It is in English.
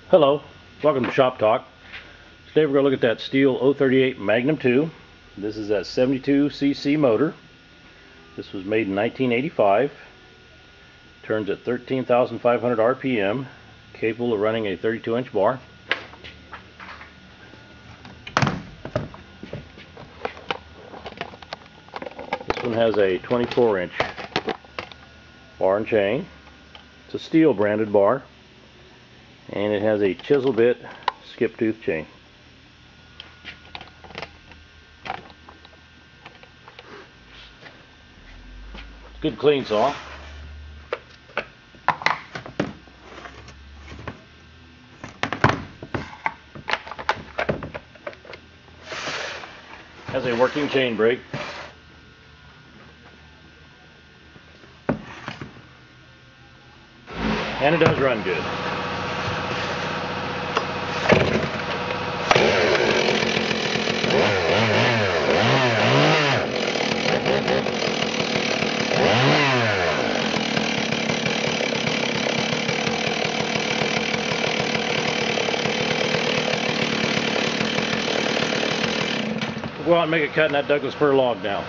Hello, welcome to Shop Talk. Today we're going to look at that Stihl 038 Magnum 2. This is that 72cc motor. This was made in 1985. Turns at 13,500 RPM, capable of running a 32-inch bar. This one has a 24-inch bar and chain. It's a Stihl branded bar, and it has a chisel bit skip tooth chain. Good clean saw. Has a working chain brake. And it does run good. We'll go out and make a cut in that Douglas fir log now.